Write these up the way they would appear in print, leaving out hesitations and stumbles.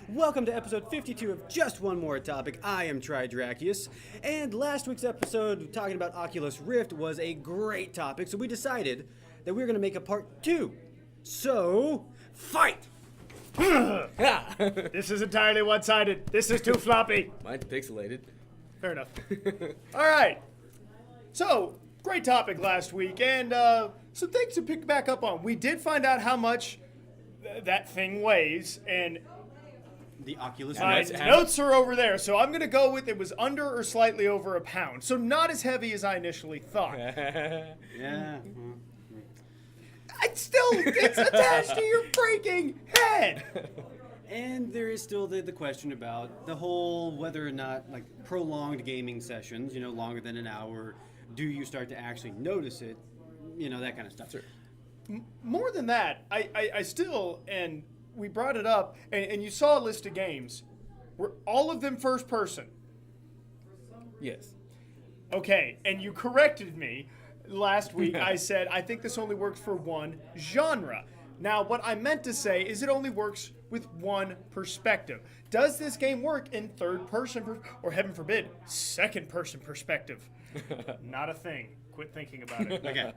Welcome to episode 52 of Just One More Topic. I am Tridrachius, and last week's episode talking about Oculus Rift was a great topic, so we decided that we were going to make a part 2. So, fight! This is entirely one-sided. This is too floppy. Mine's pixelated. Fair enough. All right. So, great topic last week, and some things to pick back up on. We did find out how much that thing weighs, and The Oculus my Rift. notes are over there, so I'm going to go with it was under or slightly over a pound. So not as heavy as I initially thought. Yeah. It's attached to your freaking head. And there is still the question about the whole whether or not, like, prolonged gaming sessions, longer than an hour, do you start to actually notice it? That kind of stuff. Sure. More than that, I still, and we brought it up, and you saw a list of games. Were all of them first person? Yes. Okay, and you corrected me last week. I said, I think this only works for one genre. Now, what I meant to say is it only works with one perspective. Does this game work in third person, or heaven forbid, second person perspective? Not a thing. Quit thinking about it. Okay.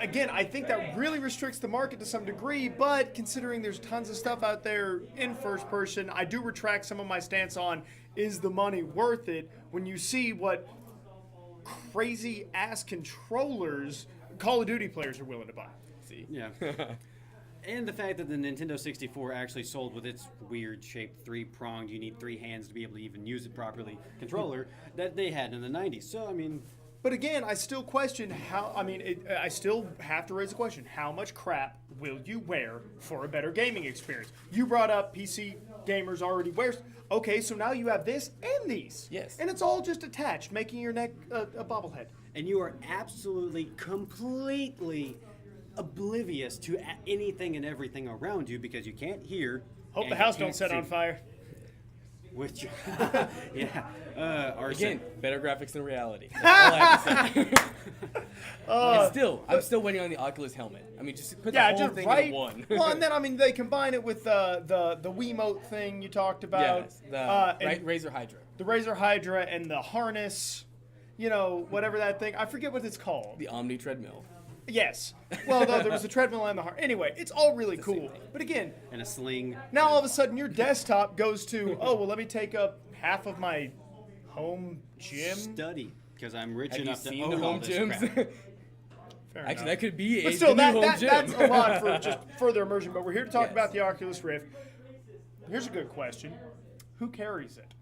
Again, I think that really restricts the market to some degree, but considering there's tons of stuff out there in first person, I do retract some of my stance on, is the money worth it when you see what crazy ass controllers Call of Duty players are willing to buy. See? Yeah. And the fact that the Nintendo 64 actually sold with its weird shaped three-pronged, you need three hands to be able to even use it properly, controller that they had in the 90s. So, I mean... But again, I still question how, I still have to raise the question, how much crap will you wear for a better gaming experience? You brought up PC gamers already wear. Okay, so now you have this and these. Yes. And it's all just attached, making your neck a bobblehead. And you are absolutely, completely oblivious to anything and everything around you because you can't hear. Hope and the you house don't can't set see. on fire. Which, yeah. Again, better graphics than reality. That's all I have to say. And I'm still waiting on the Oculus helmet. I mean, just put the whole just thing right. in one. Well, and then they combine it with the Wiimote thing you talked about. Yes, the and Razer Hydra. the Razer Hydra and the harness. Whatever that thing. I forget what it's called. The Omni treadmill. Yes. Well, though, there was a treadmill and the heart. Anyway, it's all really cool. same thing. But again, and a sling. now all of a sudden your desktop goes to, let me take up half of my home gym. Study, because I'm rich Have you enough to seen own the all home this gyms? crap. Fair Actually, enough. that could be But a still, new home that's gym. a lot for just further immersion. But we're here to talk Yes. about the Oculus Rift. Here's a good question. Who carries it?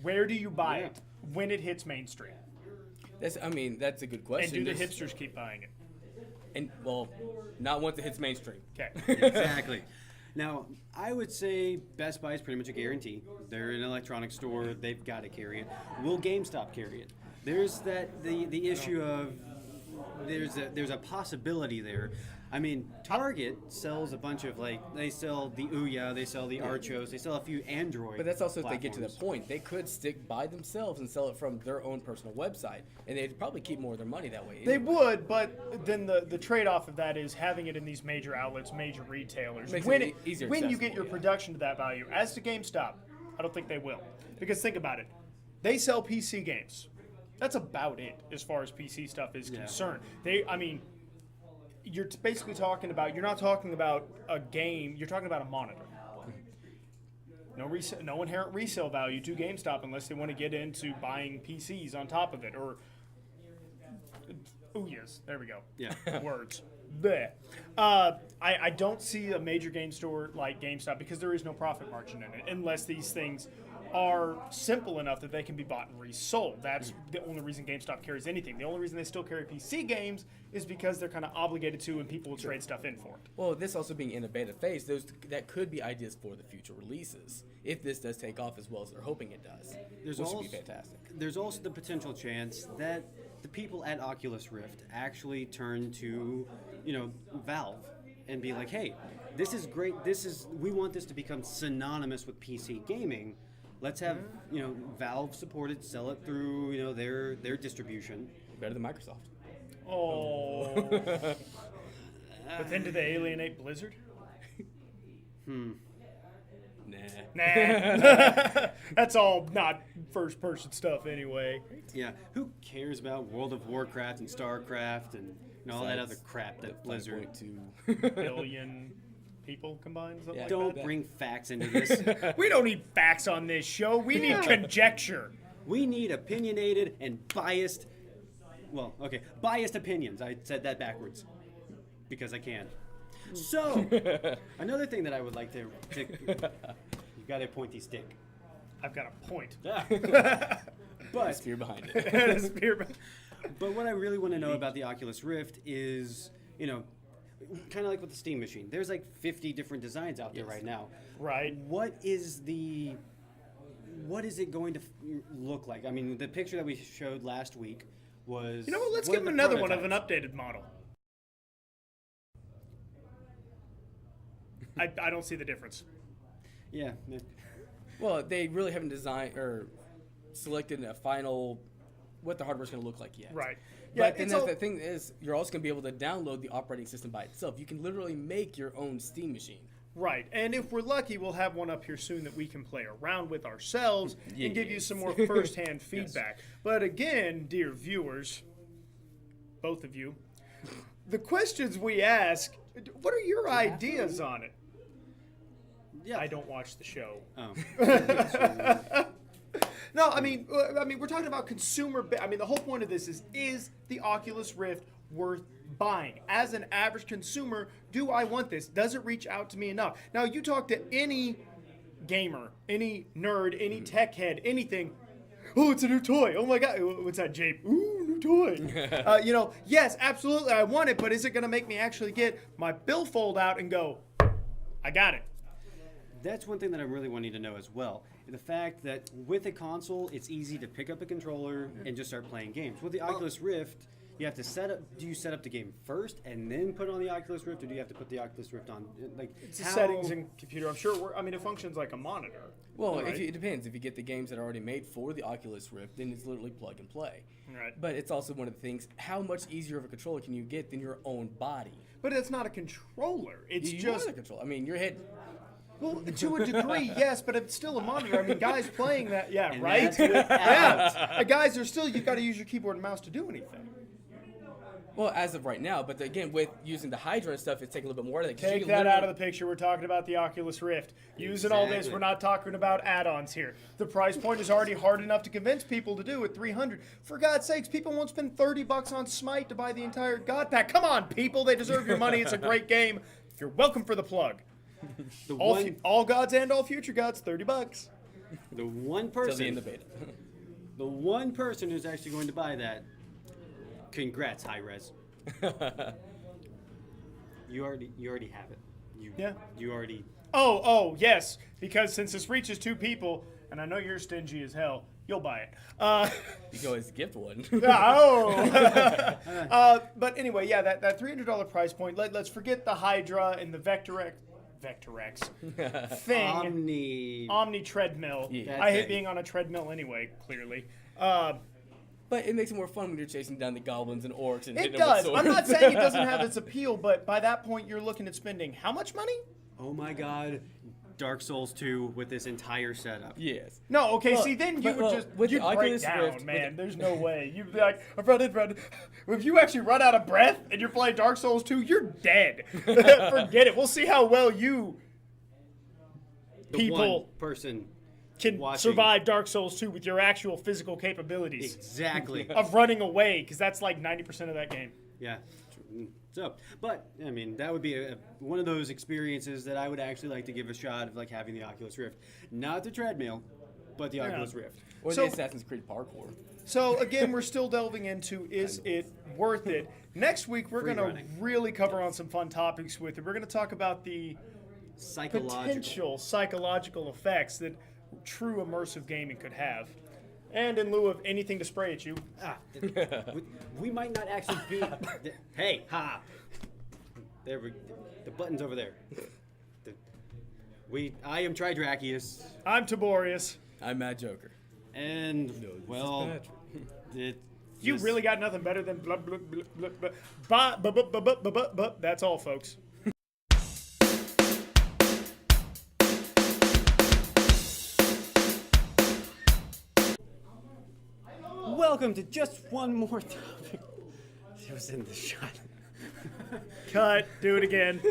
Where do you buy Yeah. it when it hits mainstream? That's a good question. And do the There's- hipsters keep buying it? And, well, not once it hits mainstream. Okay. Exactly. Now, I would say Best Buy is pretty much a guarantee. They're an electronics store. They've got to carry it. Will GameStop carry it? There's the issue of there's a possibility there. I mean, Target sells a bunch of, they sell the Ouya, they sell the Archos, they sell a few Android But that's also if they get to the platforms. point. They could stick by themselves and sell it from their own personal website, and they'd probably keep more of their money that way. They anyway. would, but then the trade-off of that is having it in these major outlets, major retailers. Makes When it easier when you accessible, get your yeah. production to that value. As to GameStop, I don't think they will. Because think about it. They sell PC games. That's about it as far as PC stuff is concerned. You're basically talking about, you're not talking about a game, you're talking about a monitor. No inherent resale value to GameStop unless they want to get into buying PCs on top of it, or Ouyas. There we go. Yeah. Words. Bleh. I don't see a major game store like GameStop because there is no profit margin in it unless these things are simple enough that they can be bought and resold. That's the only reason GameStop carries anything. The only reason they still carry PC games is because they're kind of obligated to and people will trade stuff in for it. Well, this also being in a beta phase, that could be ideas for the future releases if this does take off as well as they're hoping it does. Which would be fantastic. There's also the potential chance that the people at Oculus Rift actually turn to, Valve and be like, hey, this is great. We want this to become synonymous with PC gaming. Let's have, Valve support it, sell it through, their distribution. Better than Microsoft. Oh. But then do they alienate Blizzard? Nah. That's all not first-person stuff anyway. Yeah, who cares about World of Warcraft and StarCraft and all that other crap that Blizzard... 5.2. Billion people combined, something like Don't that. bring facts into this. We don't need facts on this show. We need conjecture. We need opinionated and biased... Well, okay, biased opinions. I said that backwards because I can. So, another thing that I would like to you've got a pointy stick. I've got a point. But Spear behind it. Spearman. But what I really want to know about the Oculus Rift is, kind of like with the Steam machine. There's like 50 different designs out there right now. Right. What is it going to look like? I mean, the picture that we showed last week was... You know what? Let's one give of him the another one of an prototypes. updated model. I don't see the difference. Yeah. Well, they really haven't designed or selected a final what the hardware's going to look like yet. Right. But then the thing is, you're also going to be able to download the operating system by itself. You can literally make your own Steam machine. Right. And if we're lucky, we'll have one up here soon that we can play around with ourselves and give you some more first-hand feedback. But again, dear viewers, both of you, the questions we ask, what are your ideas on it? Yeah. I don't watch the show. Oh. No, I mean, we're talking about consumer. I mean, the whole point of this is the Oculus Rift worth buying? As an average consumer, do I want this? Does it reach out to me enough? Now, you talk to any gamer, any nerd, any tech head, anything. Oh, it's a new toy. Oh my God, what's that, Jape? Ooh, new toy. Yes, absolutely, I want it, but is it going to make me actually get my billfold out and go, I got it? That's one thing that I'm really wanting to know as well. The fact that with a console, it's easy to pick up a controller and just start playing games. With the Oculus Rift, you have to set up. Do you set up the game first and then put on the Oculus Rift, or do you have to put the Oculus Rift on? Like It's the settings in computer. I'm sure. It functions like a monitor. Well, right? it depends. If you get the games that are already made for the Oculus Rift, then it's literally plug and play. Right. But it's also one of the things, how much easier of a controller can you get than your own body? But it's not a controller. It's You just want a controller. I mean, your head... well, to a degree, yes, but it's still a monitor. I mean, guys playing that, yeah, And right? that's without. Yeah, guys are still. You've got to use your keyboard and mouse to do anything. Well, as of right now, but again, with using the Hydra and stuff, it's taking a little bit more. Like, Take that out of the picture. We're talking about the Oculus Rift. Using all this, Exactly. we're not talking about add-ons here. The price point is already hard enough to convince people to do at $300. For God's sakes, people won't spend $30 on Smite to buy the entire God Pack. Come on, people, they deserve your money. It's a great game. You're welcome for the plug. The All, one, all gods and all future gods, $30. the one Till the end person, of beta. the one person who's actually going to buy that. Congrats, high res. You already have it. You already. Oh, yes. Because since this reaches 2 people, and I know you're stingy as hell, you'll buy it. You can always gift one. But anyway, yeah, that $300 price point. Let's forget the Hydra and the Vectorex thing. Omni treadmill. Yeah. I hate thing. being on a treadmill anyway. Clearly. But it makes it more fun when you're chasing down the goblins and orcs and It hitting them with does. swords. I'm not saying it doesn't have its appeal, but by that point, you're looking at spending how much money? Oh my God, Dark Souls 2 with this entire setup. Yes. No, okay. Well, see, then you but- would well, just with the you'd break Oculus down, Rift, man. There's no way. You'd be like, I've run. If you actually run out of breath and you're playing Dark Souls 2, you're dead. Forget it. We'll see how well you The people one person can watching. survive Dark Souls 2 with your actual physical capabilities Exactly. of running away, because that's like 90% of that game. Yeah. So, but I mean, that would be one of those experiences that I would actually like to give a shot of, like having the Oculus Rift, not the treadmill, but the Oculus Rift. Or So- the Assassin's Creed parkour. So again, we're still delving into is it worth it? Next week, we're Free going to running. really cover on some fun topics with it. We're going to talk about the Psychological. potential psychological effects that true immersive gaming could have. And in lieu of anything to spray at you, We might not actually be. Hey, ha! There we. The button's over there. I am Tridrachius, I'm Tiborius. I'm Mad Joker. and well, You just- really got nothing better than blah, blah, blah, blah, blah. Bah, bah, bah, bah, bah, bah, bah, bah. That's all, folks. welcome to just one more topic. It was in the shot. Cut. Do it again.